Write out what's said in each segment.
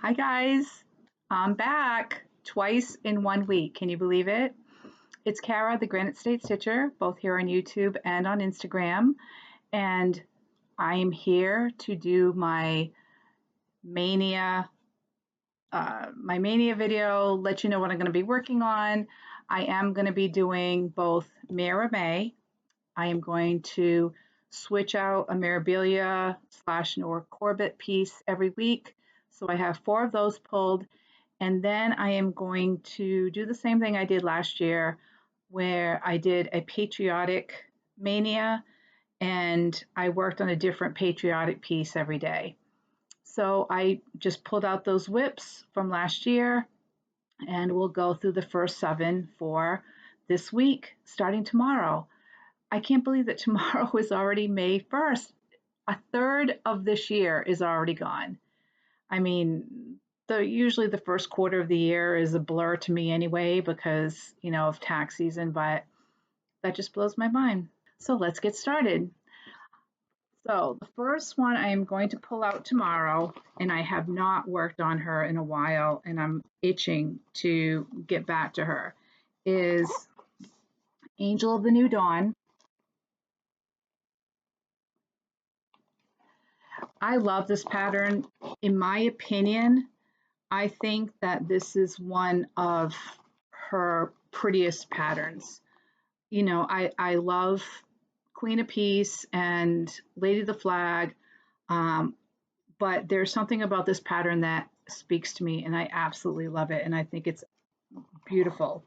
Hi guys, I'm back twice in 1 week. Can you believe it? It's Kara, the Granite State Stitcher, both here on YouTube and on Instagram, and I am here to do mania, my mania video. Let you know what I'm going to be working on. I am going to be doing both Mira May. I am going to switch out a Mirabilia / Nora Corbett piece every week. So I have 4 of those pulled. And then I am going to do the same thing I did last year, where I did a Patriotic Mania and I worked on a different patriotic piece every day. So I just pulled out those whips from last year and we'll go through the first 7 for this week, starting tomorrow. I can't believe that tomorrow is already May 1st. A third of this year is already gone. I mean, usually the first quarter of the year is a blur to me anyway because, of tax season, but that just blows my mind. So let's get started. So the first one I am going to pull out tomorrow, and I have not worked on her in a while, and I'm itching to get back to her, is Angel of the New Dawn. I love this pattern. In my opinion, I think that this is one of her prettiest patterns. I love Queen of Peace and Lady of the Flag, but there's something about this pattern that speaks to me and I absolutely love it and I think it's beautiful.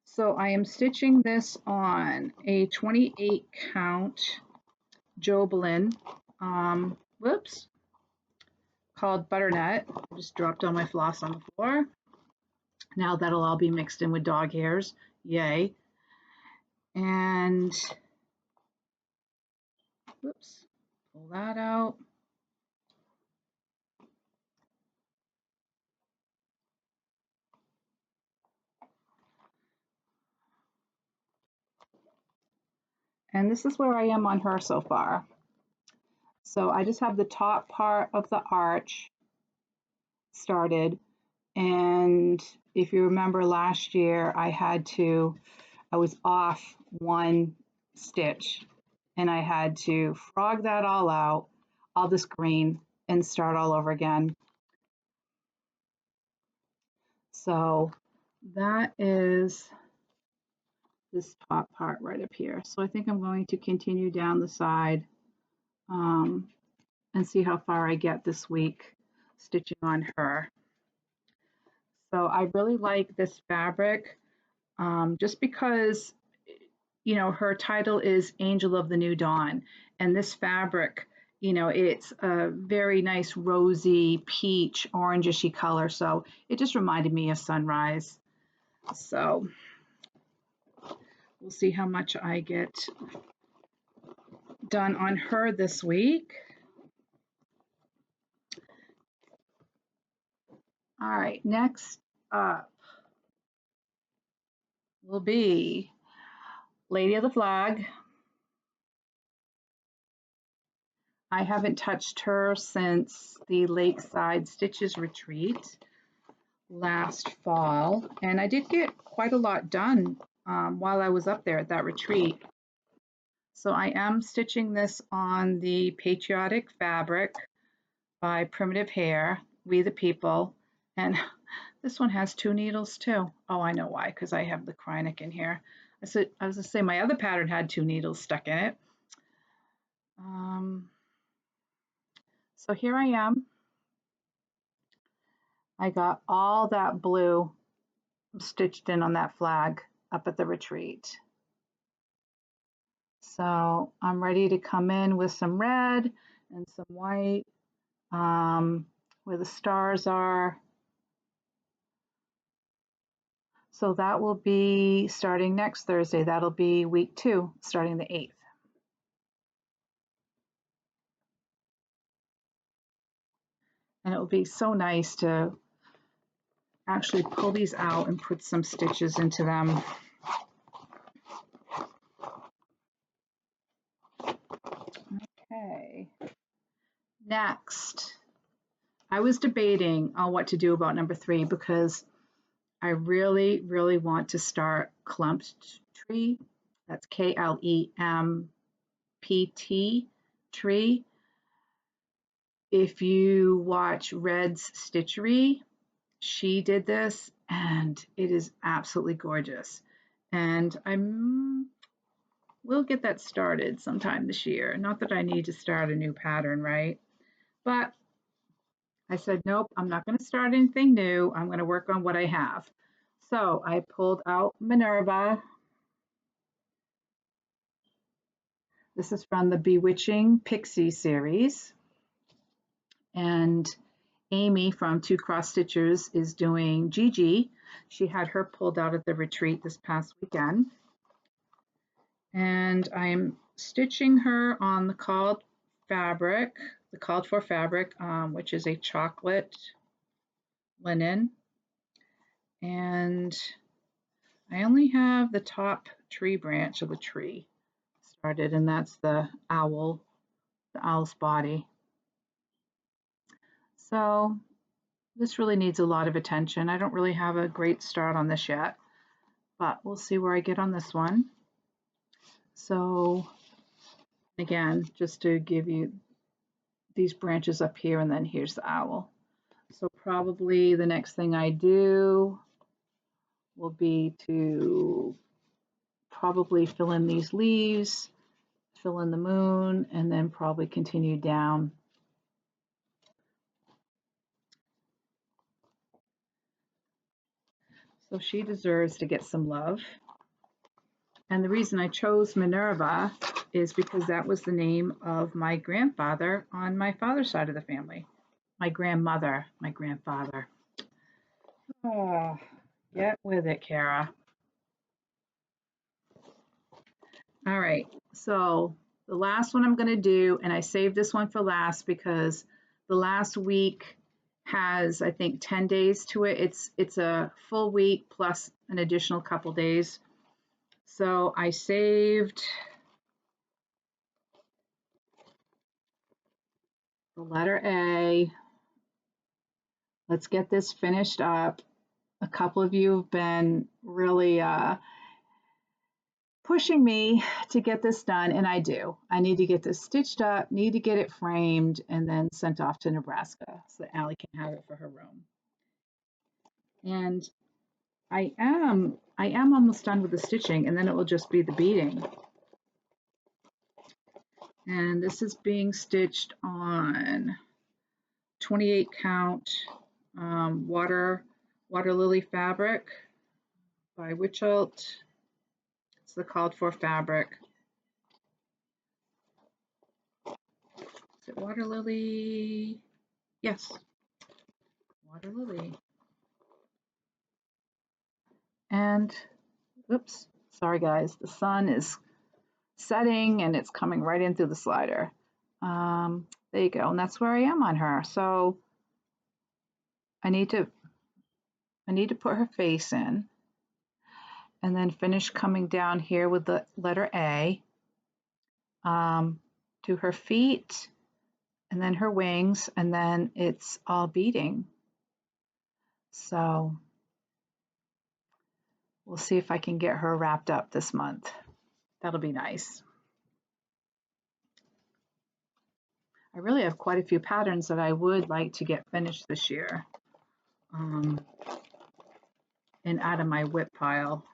So I am stitching this on a 28 count Jobelin, called Butternut. I just dropped all my floss on the floor. Now that'll all be mixed in with dog hairs. Yay. And whoops, pull that out. And this is where I am on her so far. So I just have the top part of the arch started. And if you remember last year, I was off 1 stitch and I had to frog that all out, all this green, and start all over again. So that is this top part right up here. So I think I'm going to continue down the side and see how far I get this week stitching on her. So I really like this fabric just because, her title is Angel of the New Dawn. And this fabric, it's a very nice rosy peach orangishy color. So it just reminded me of sunrise. So we'll see how much I get done on her this week. All right, next up will be Lady of the Flag. I haven't touched her since the Lakeside Stitches Retreat last fall, and I did get quite a lot done while I was up there at that retreat. So I am stitching this on the Patriotic fabric by Primitive Hair, We the People, and this one has 2 needles too. Oh, I know why, because I have the Krynic in here. I was going to say my other pattern had 2 needles stuck in it. So here I am. I got all that blue stitched in on that flag up at the retreat. So I'm ready to come in with some red and some white where the stars are. So that will be starting next Thursday. That'll be week 2, starting the 8th. And it will be so nice to actually pull these out and put some stitches into them. Okay. Next, I was debating on what to do about number 3 because I really, really want to start Clumped Tree. That's KLEMPT tree. If you watch Red's Stitchery, she did this and it is absolutely gorgeous. And we'll get that started sometime this year. Not that I need to start a new pattern, right? But I said, nope, I'm not going to start anything new. I'm going to work on what I have. So I pulled out Minerva. This is from the Bewitching Pixie series. And Amy from Two Cross Stitchers is doing Gigi. She had her pulled out at the retreat this past weekend. And I'm stitching her on the called for fabric, which is a chocolate linen. And I only have the top tree branch of the tree started, and that's the owl's body. So this really needs a lot of attention. I don't really have a great start on this yet, but we'll see where I get on this one. So again, just to give you these branches up here, and then here's the owl. So probably the next thing I do will be to probably fill in these leaves, fill in the moon, and then probably continue down. So she deserves to get some love. And the reason I chose Minerva is because that was the name of my grandfather on my father's side of the family. My grandmother, my grandfather. Oh, get with it, Kara. All right, so the last one I'm going to do, and I saved this one for last because the last week has, I think, 10 days to it. It's a full week plus an additional couple days. So I saved the letter A. Let's get this finished up. A couple of you have been really pushing me to get this done, and I do. I need to get this stitched up, need to get it framed, and then sent off to Nebraska so that Allie can have it for her room. And I am almost done with the stitching, and then it will just be the beading. And this is being stitched on 28 count water lily fabric by Witchelt. It's the called for fabric. Is it water lily? Yes, water lily. And oops, sorry guys, the sun is setting and it's coming right in through the slider. There you go, and that's where I am on her. So I need to put her face in and then finish coming down here with the letter A to her feet and then her wings, and then it's all beading. So we'll see if I can get her wrapped up this month. That'll be nice. I really have quite a few patterns that I would like to get finished this year and out of my whip pile,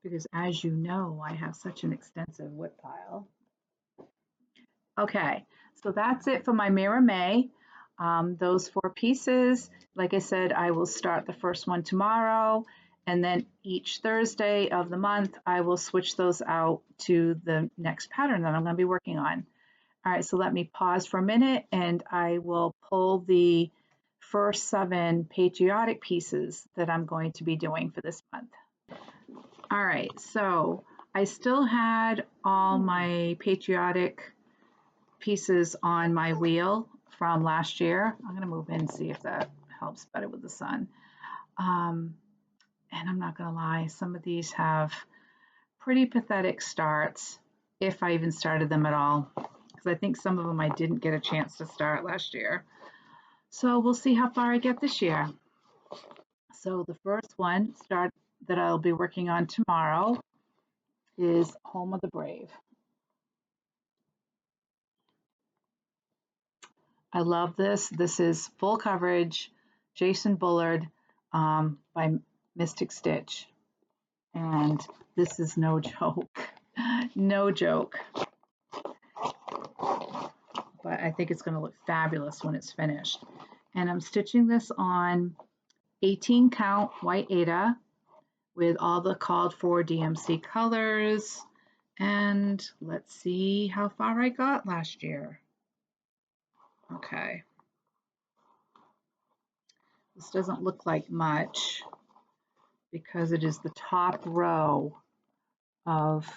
because as you know, I have such an extensive whip pile. Okay, so that's it for my Mira May. Those 4 pieces, like I said, I will start the first one tomorrow, and then each Thursday of the month, I will switch those out to the next pattern that I'm going to be working on. All right, so let me pause for a minute and I will pull the first 7 patriotic pieces that I'm going to be doing for this month. All right, so I still had all my patriotic pieces on my wheel from last year. I'm gonna move in and see if that helps better with the sun. And I'm not gonna lie, some of these have pretty pathetic starts, if I even started them at all, because I think some of them I didn't get a chance to start last year. So we'll see how far I get this year. So the first one that I'll be working on tomorrow is Home of the Brave. I love this. This is full coverage, Jason Bullard by Mystic Stitch. And this is no joke. No joke. But I think it's going to look fabulous when it's finished. And I'm stitching this on 18 count white Aida with all the called for DMC colors. And let's see how far I got last year. Okay. This doesn't look like much because it is the top row of,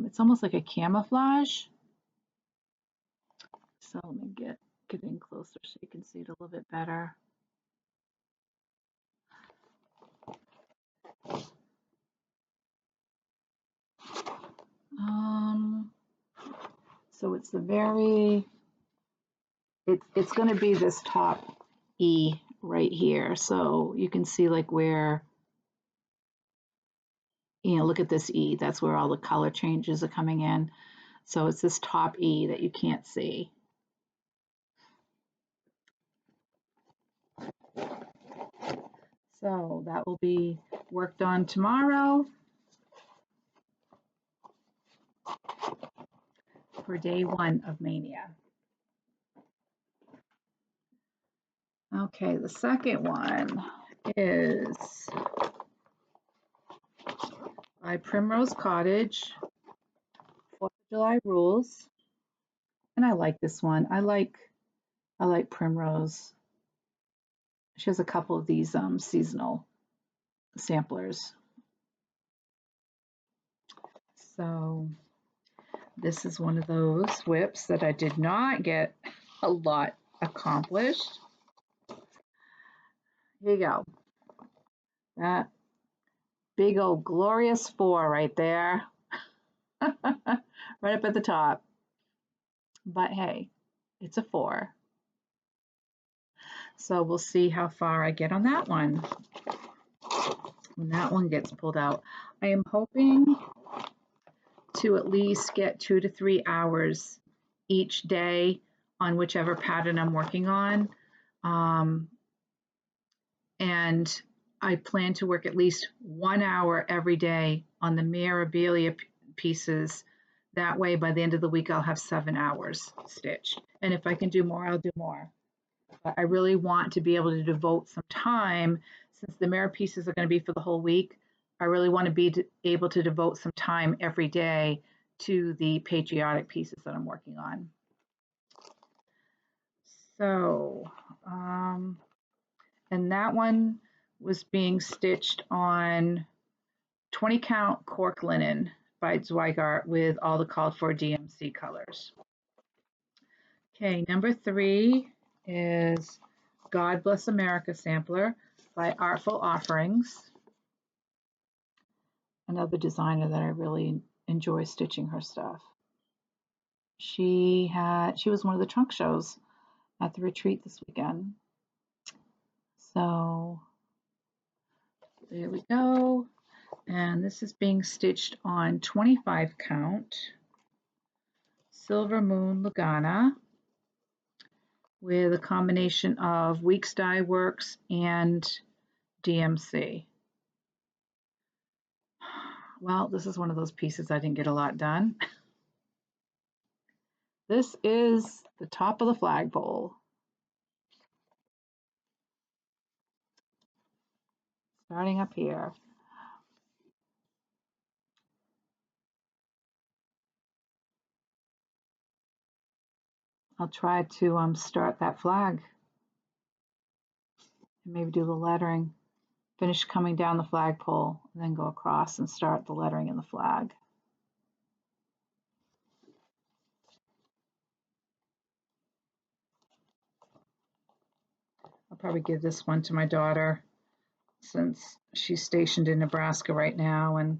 it's almost like a camouflage. So let me get in closer so you can see it a little bit better. So it's the very, it's going to be this top E right here. So you can see like where, look at this E. That's where all the color changes are coming in. So it's this top E that you can't see. So that will be worked on tomorrow for day 1 of Mania. Okay, the second one is by Primrose Cottage, 4th of July Rules. And I like this one. I like Primrose. She has a couple of these seasonal samplers. So this is one of those whips that I did not get a lot accomplished. Here you go. That big old glorious 4 right there. Right up at the top. But hey, it's a 4. So we'll see how far I get on that one when that one gets pulled out. I am hoping to at least get 2 to 3 hours each day on whichever pattern I'm working on. And I plan to work at least 1 hour every day on the Mirabilia pieces. That way, by the end of the week, I'll have 7 hours stitched. And if I can do more, I'll do more. But I really want to be able to devote some time, since the Mira pieces are going to be for the whole week. I really want to be able to devote some time every day to the patriotic pieces that I'm working on. So, and that one was being stitched on 20 count cork linen by Zweigart with all the called for DMC colors. Okay, number 3 is God Bless America sampler by Artful Offerings. Another designer that I really enjoy stitching her stuff. She was one of the trunk shows at the retreat this weekend. So there we go. And this is being stitched on 25 count Silver Moon Lugana with a combination of Weeks Dye Works and DMC. Well, this is one of those pieces I didn't get a lot done. This is the top of the flagpole. Starting up here. I'll try to start that flag and maybe do the lettering. Finish coming down the flagpole and then go across and start the lettering in the flag. I'll probably give this one to my daughter since she's stationed in Nebraska right now, and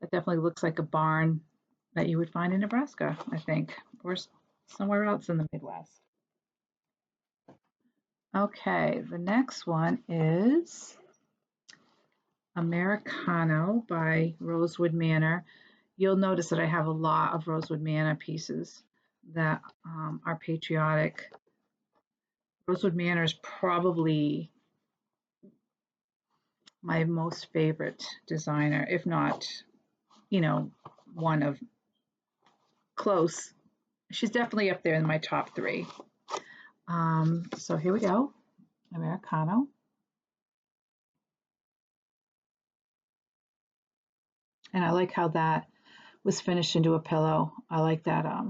that definitely looks like a barn that you would find in Nebraska, I think, or somewhere else in the Midwest. Okay, the next one is Americano by Rosewood Manor. You'll notice that I have a lot of Rosewood Manor pieces that are patriotic. Rosewood Manor is probably my most favorite designer, if not, one of close. She's definitely up there in my top three. So here we go, Americano. And I like how that was finished into a pillow. I like that. I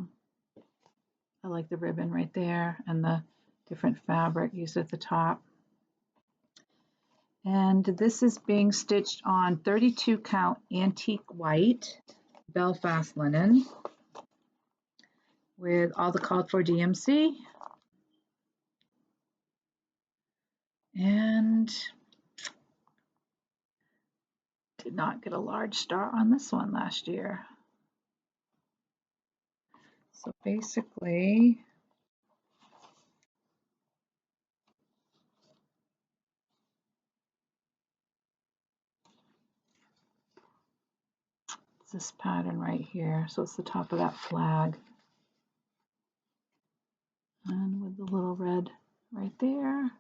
like the ribbon right there and the different fabric used at the top. And this is being stitched on 32 count antique white Belfast linen with all the called for DMC. And did not get a large star on this one last year. So basically, it's this pattern right here. So it's the top of that flag. And with the little red right there.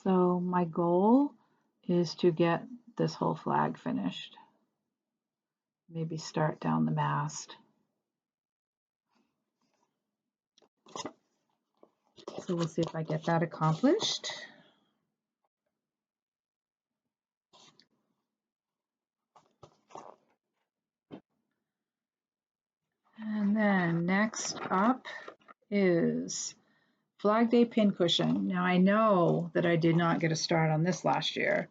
So my goal is to get this whole flag finished. Maybe start down the mast. So we'll see if I get that accomplished. And then next up is Flag Day Pincushion. Now I know that I did not get a start on this last year,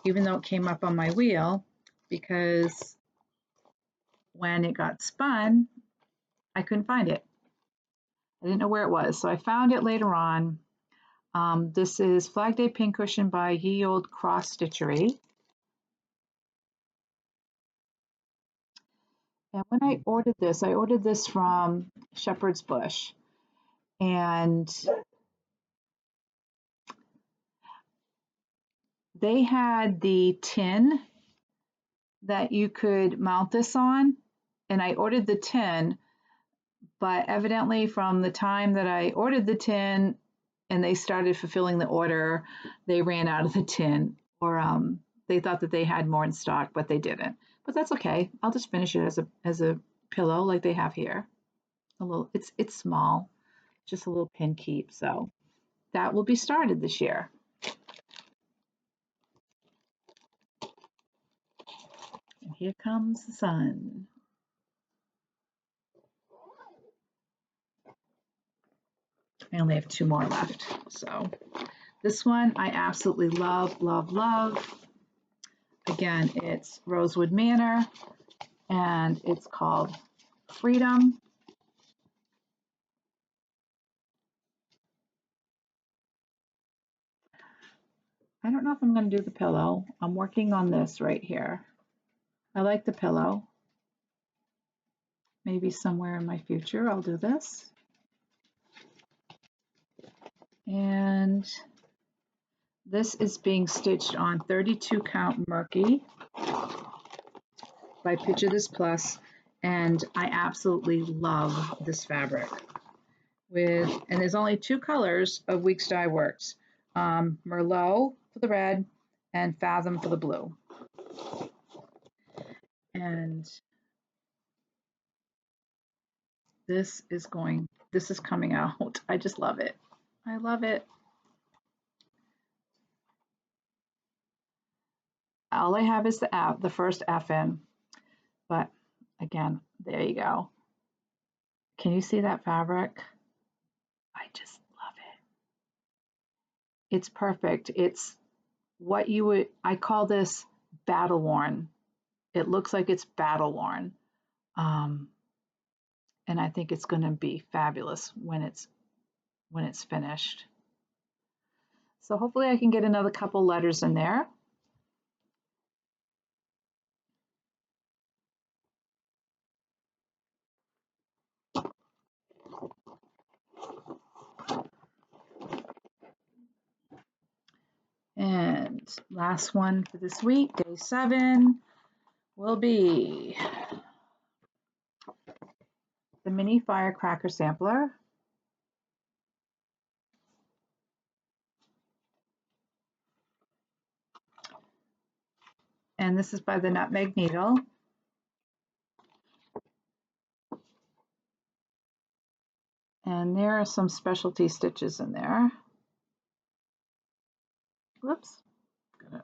even though it came up on my wheel, because when it got spun, I couldn't find it. I didn't know where it was, so I found it later on. This is Flag Day Pincushion by Ye Old Cross Stitchery. And when I ordered this from Shepherd's Bush. And they had the tin that you could mount this on. And I ordered the tin, but evidently from the time that I ordered the tin and they started fulfilling the order, they ran out of the tin, or they thought that they had more in stock, but they didn't. But that's okay. I'll just finish it as a pillow like they have here. A little, it's small, just a little pin keep. So that will be started this year. And here comes the sun. I only have two more left. So this one I absolutely love, love, love. Again, it's Rosewood Manor and it's called Freedom. I don't know if I'm going to do the pillow. I'm working on this right here. I like the pillow. Maybe somewhere in my future I'll do this. And this is being stitched on 32 count Murky by Picture This Plus, and I absolutely love this fabric. And there's only two colors of Weeks Dye Works, Merlot for the red and Fathom for the blue. And this is coming out. I just love it. I love it. All I have is the first F in, but again, there you go. Can you see that fabric? I just love it. It's perfect. It's what I call this battle worn. It looks like it's battle worn. And I think it's going to be fabulous when it's finished. So hopefully I can get another couple letters in there. last one for this week, day 7, will be the mini firecracker sampler. And this is by the Nutmeg Needle. And there are some specialty stitches in there. Whoops, got a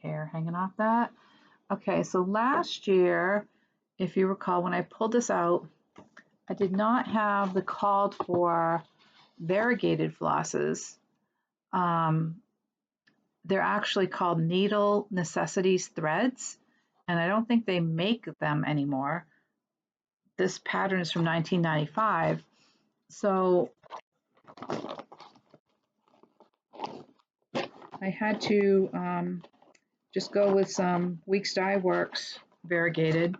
hair hanging off that. Okay, so last year, if you recall, when I pulled this out, I did not have the called for variegated flosses. They're actually called Needle Necessities threads, and I don't think they make them anymore. This pattern is from 1995. So I had to just go with some Weeks Dye Works variegated,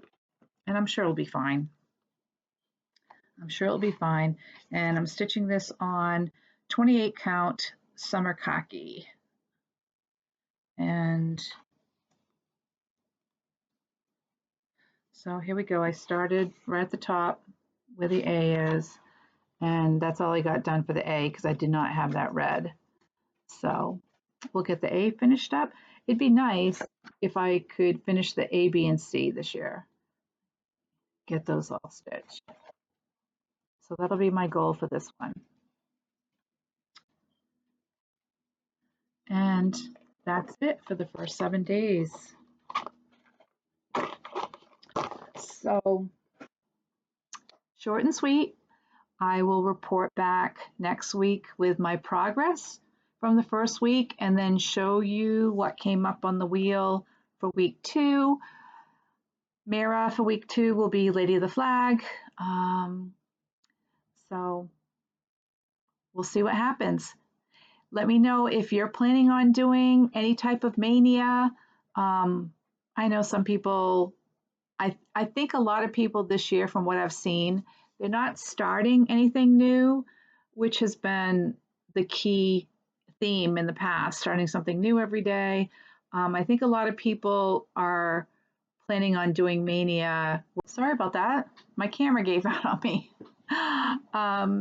and I'm sure it'll be fine. I'm sure it'll be fine. And I'm stitching this on 28 count summer khaki. And so here we go. I started right at the top where the A is, and that's all I got done for the A because I did not have that red. So we'll get the A finished up. It'd be nice if I could finish the A, B, and C this year. Get those all stitched. So that'll be my goal for this one. And that's it for the first 7 days. So short and sweet. I will report back next week with my progress from the first week and then show you what came up on the wheel for week 2. Mira for week 2 will be Lady of the Flag. So we'll see what happens. Let me know if you're planning on doing any type of mania. I know some people, I think a lot of people this year, from what I've seen, they're not starting anything new, which has been the key theme in the past, starting something new every day. I think a lot of people are planning on doing mania. Sorry about that. My camera gave out on me.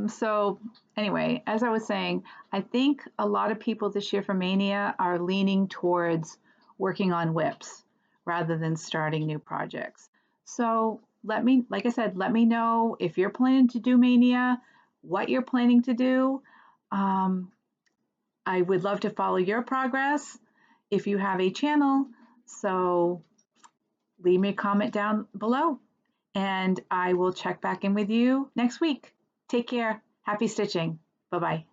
So anyway, as I was saying, I think a lot of people this year for mania are leaning towards working on whips rather than starting new projects. So like I said, let me know if you're planning to do mania, what you're planning to do. I would love to follow your progress if you have a channel. So leave me a comment down below and I will check back in with you next week. Take care. Happy stitching. Bye-bye.